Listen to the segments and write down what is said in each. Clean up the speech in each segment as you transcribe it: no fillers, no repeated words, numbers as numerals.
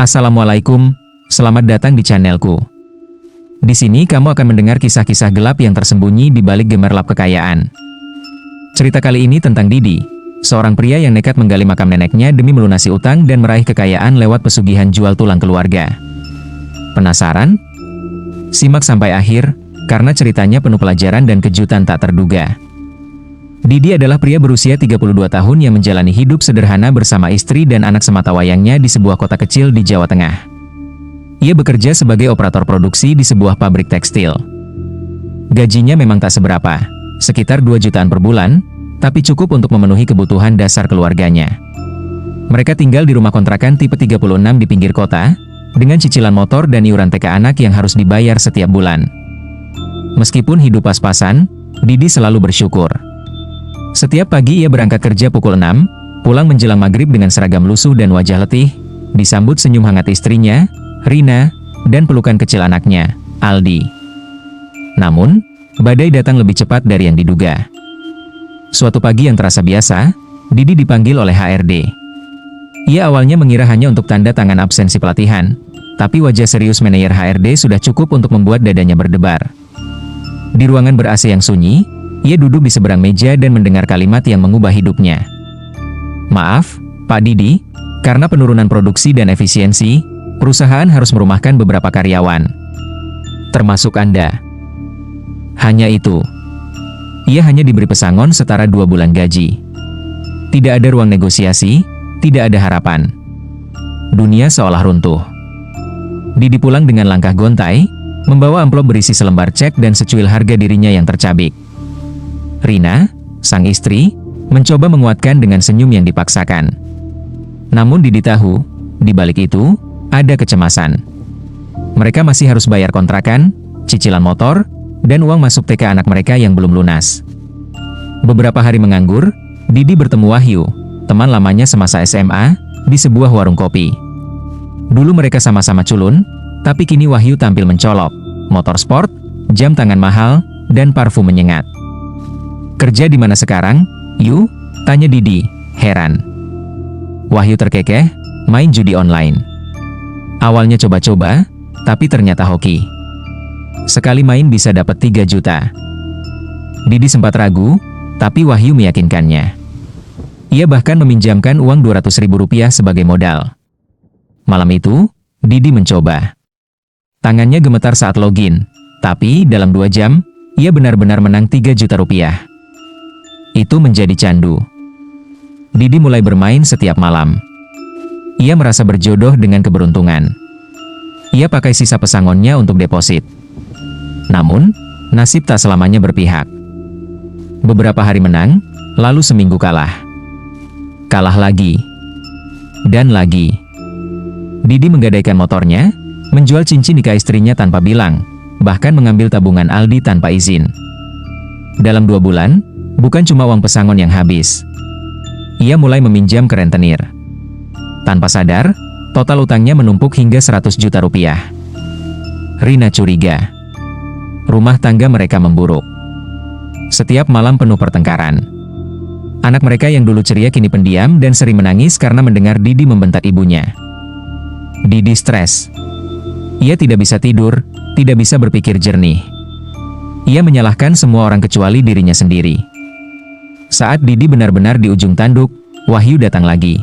Assalamualaikum, selamat datang di channelku. Di sini kamu akan mendengar kisah-kisah gelap yang tersembunyi di balik gemerlap kekayaan. Cerita kali ini tentang Didi, seorang pria yang nekat menggali makam neneknya demi melunasi utang dan meraih kekayaan lewat pesugihan jual tulang keluarga. Penasaran? Simak sampai akhir, karena ceritanya penuh pelajaran dan kejutan tak terduga. Didi adalah pria berusia 32 tahun yang menjalani hidup sederhana bersama istri dan anak sematawayangnya di sebuah kota kecil di Jawa Tengah. Ia bekerja sebagai operator produksi di sebuah pabrik tekstil. Gajinya memang tak seberapa, sekitar 2 jutaan per bulan, tapi cukup untuk memenuhi kebutuhan dasar keluarganya. Mereka tinggal di rumah kontrakan tipe 36 di pinggir kota, dengan cicilan motor dan iuran TK anak yang harus dibayar setiap bulan. Meskipun hidup pas-pasan, Didi selalu bersyukur. Setiap pagi ia berangkat kerja pukul 6, pulang menjelang maghrib dengan seragam lusuh dan wajah letih, disambut senyum hangat istrinya, Rina, dan pelukan kecil anaknya, Aldi. Namun, badai datang lebih cepat dari yang diduga. Suatu pagi yang terasa biasa, Didi dipanggil oleh HRD. Ia awalnya mengira hanya untuk tanda tangan absensi pelatihan, tapi wajah serius manajer HRD sudah cukup untuk membuat dadanya berdebar. Di ruangan ber-AC yang sunyi, ia duduk di seberang meja dan mendengar kalimat yang mengubah hidupnya. "Maaf, Pak Didi, karena penurunan produksi dan efisiensi, perusahaan harus merumahkan beberapa karyawan. Termasuk Anda." Hanya itu. Ia hanya diberi pesangon setara 2 bulan gaji. Tidak ada ruang negosiasi, tidak ada harapan. Dunia seolah runtuh. Didi pulang dengan langkah gontai, membawa amplop berisi selembar cek dan secuil harga dirinya yang tercabik. Rina, sang istri, mencoba menguatkan dengan senyum yang dipaksakan. Namun Didi tahu, di balik itu, ada kecemasan. Mereka masih harus bayar kontrakan, cicilan motor, dan uang masuk TK anak mereka yang belum lunas. Beberapa hari menganggur, Didi bertemu Wahyu, teman lamanya semasa SMA, di sebuah warung kopi. Dulu mereka sama-sama culun, tapi kini Wahyu tampil mencolok, motor sport, jam tangan mahal, dan parfum menyengat. "Kerja di mana sekarang, Yu?" tanya Didi, heran. Wahyu terkekeh, "Main judi online." Awalnya coba-coba, tapi ternyata hoki. Sekali main bisa dapat 3 juta. Didi sempat ragu, tapi Wahyu meyakinkannya. Ia bahkan meminjamkan uang Rp200.000 sebagai modal. Malam itu, Didi mencoba. Tangannya gemetar saat login, tapi dalam 2 jam, ia benar-benar menang 3 juta rupiah. Itu menjadi candu. Didi mulai bermain setiap malam. Ia merasa berjodoh dengan keberuntungan. Ia pakai sisa pesangonnya untuk deposit. Namun, nasib tak selamanya berpihak. Beberapa hari menang, lalu seminggu kalah. Kalah lagi. Dan lagi. Didi menggadaikan motornya, menjual cincin nikah istrinya tanpa bilang, bahkan mengambil tabungan Aldi tanpa izin. Dalam 2 bulan, bukan cuma uang pesangon yang habis. Ia mulai meminjam ke rentenir. Tanpa sadar, total utangnya menumpuk hingga 100 juta rupiah. Rina curiga. Rumah tangga mereka memburuk. Setiap malam penuh pertengkaran. Anak mereka yang dulu ceria kini pendiam dan sering menangis karena mendengar Didi membentak ibunya. Didi stres. Ia tidak bisa tidur, tidak bisa berpikir jernih. Ia menyalahkan semua orang kecuali dirinya sendiri. Saat Didi benar-benar di ujung tanduk, Wahyu datang lagi.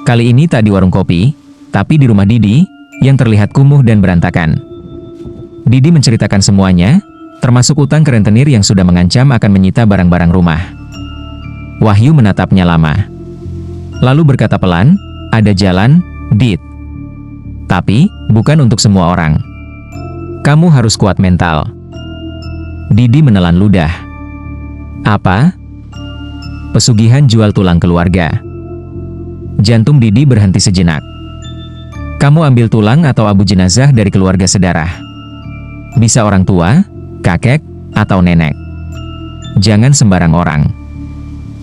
Kali ini tak di warung kopi, tapi di rumah Didi, yang terlihat kumuh dan berantakan. Didi menceritakan semuanya, termasuk utang ke rentenir yang sudah mengancam akan menyita barang-barang rumah. Wahyu menatapnya lama. Lalu berkata pelan, "Ada jalan, Did. Tapi, bukan untuk semua orang. Kamu harus kuat mental." Didi menelan ludah. "Apa?" "Pesugihan jual tulang keluarga." Jantung Didi berhenti sejenak. "Kamu ambil tulang atau abu jenazah dari keluarga sedarah. Bisa orang tua, kakek, atau nenek. Jangan sembarang orang.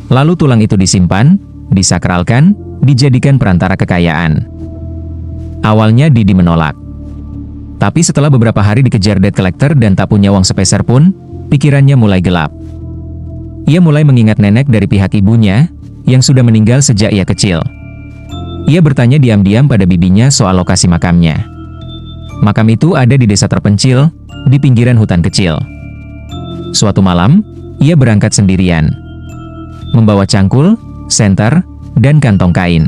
Lalu tulang itu disimpan, disakralkan, dijadikan perantara kekayaan." Awalnya Didi menolak. Tapi setelah beberapa hari dikejar debt collector dan tak punya uang sepeser pun, pikirannya mulai gelap. Ia mulai mengingat nenek dari pihak ibunya, yang sudah meninggal sejak ia kecil. Ia bertanya diam-diam pada bibinya soal lokasi makamnya. Makam itu ada di desa terpencil, di pinggiran hutan kecil. Suatu malam, ia berangkat sendirian. Membawa cangkul, senter, dan kantong kain.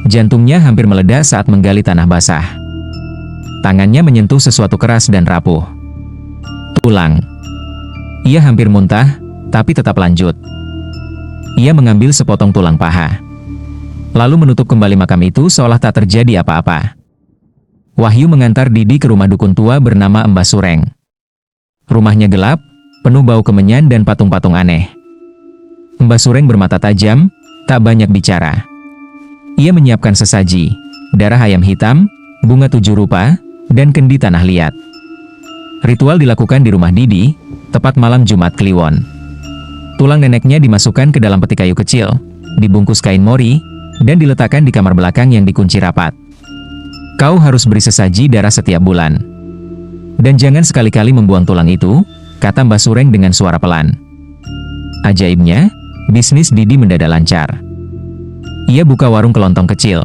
Jantungnya hampir meledak saat menggali tanah basah. Tangannya menyentuh sesuatu keras dan rapuh. Tulang. Ia hampir muntah, tapi tetap lanjut. Ia mengambil sepotong tulang paha. Lalu menutup kembali makam itu seolah tak terjadi apa-apa. Wahyu mengantar Didi ke rumah dukun tua bernama Mbah Sureng. Rumahnya gelap, penuh bau kemenyan dan patung-patung aneh. Mbah Sureng bermata tajam, tak banyak bicara. Ia menyiapkan sesaji, darah ayam hitam, bunga 7 rupa, dan kendi tanah liat. Ritual dilakukan di rumah Didi, tepat malam Jumat Kliwon. Tulang neneknya dimasukkan ke dalam peti kayu kecil, dibungkus kain mori, dan diletakkan di kamar belakang yang dikunci rapat. Kau harus beri sesaji darah setiap bulan. Dan jangan sekali-kali membuang tulang itu, kata Mbah Sureng dengan suara pelan. Ajaibnya, bisnis Didi mendadak lancar. Ia buka warung kelontong kecil.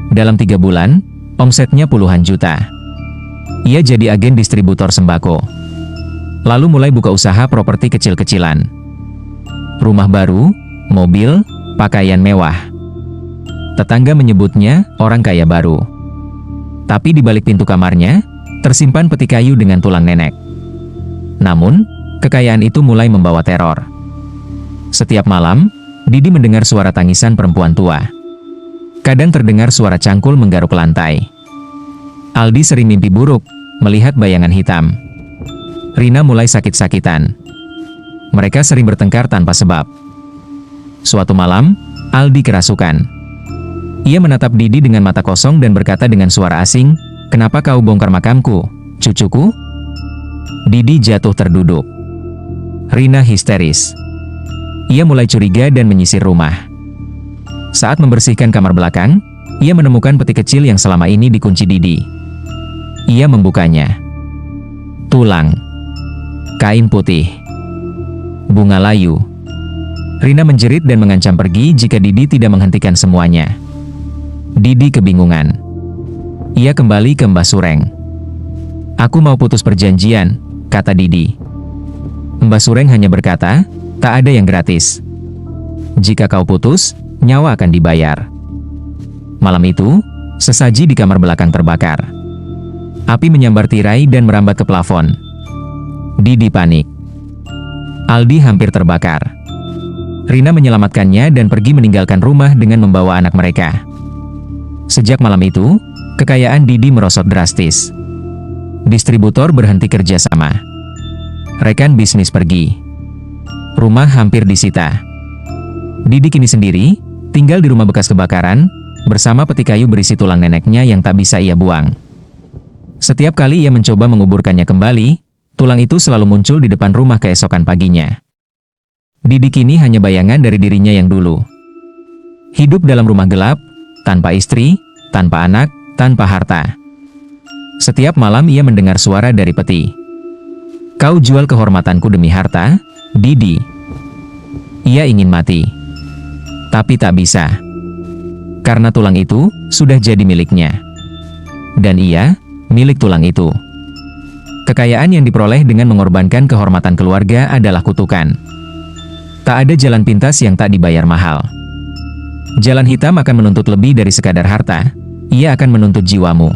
Dalam 3 bulan, omsetnya puluhan juta. Ia jadi agen distributor sembako. Lalu mulai buka usaha properti kecil-kecilan. Rumah baru, mobil, pakaian mewah. Tetangga menyebutnya orang kaya baru. Tapi di balik pintu kamarnya, tersimpan peti kayu dengan tulang nenek. Namun, kekayaan itu mulai membawa teror. Setiap malam, Didi mendengar suara tangisan perempuan tua. Kadang terdengar suara cangkul menggaruk lantai. Aldi sering mimpi buruk, melihat bayangan hitam. Rina mulai sakit-sakitan. Mereka sering bertengkar tanpa sebab. Suatu malam, Aldi kerasukan. Ia menatap Didi dengan mata kosong dan berkata dengan suara asing, "Kenapa kau bongkar makamku, cucuku?" Didi jatuh terduduk. Rina histeris. Ia mulai curiga dan menyisir rumah. Saat membersihkan kamar belakang, ia menemukan peti kecil yang selama ini dikunci Didi. Ia membukanya. Tulang. Kain putih. Bunga layu. Rina menjerit dan mengancam pergi jika Didi tidak menghentikan semuanya. Didi kebingungan. Ia kembali ke Mbah Sureng. "Aku mau putus perjanjian," kata Didi. Mbah Sureng hanya berkata, "Tak ada yang gratis. Jika kau putus, nyawa akan dibayar." Malam itu, sesaji di kamar belakang terbakar. Api menyambar tirai dan merambat ke plafon. Didi panik. Aldi hampir terbakar. Rina menyelamatkannya dan pergi meninggalkan rumah dengan membawa anak mereka. Sejak malam itu, kekayaan Didi merosot drastis. Distributor berhenti kerjasama. Rekan bisnis pergi. Rumah hampir disita. Didi kini sendiri, tinggal di rumah bekas kebakaran, bersama peti kayu berisi tulang neneknya yang tak bisa ia buang. Setiap kali ia mencoba menguburkannya kembali, tulang itu selalu muncul di depan rumah keesokan paginya. Didi kini hanya bayangan dari dirinya yang dulu. Hidup dalam rumah gelap, tanpa istri, tanpa anak, tanpa harta. Setiap malam ia mendengar suara dari peti. "Kau jual kehormatanku demi harta, Didi." Ia ingin mati. Tapi tak bisa. Karena tulang itu sudah jadi miliknya. Dan ia milik tulang itu. Kekayaan yang diperoleh dengan mengorbankan kehormatan keluarga adalah kutukan. Tak ada jalan pintas yang tak dibayar mahal. Jalan hitam akan menuntut lebih dari sekadar harta, ia akan menuntut jiwamu.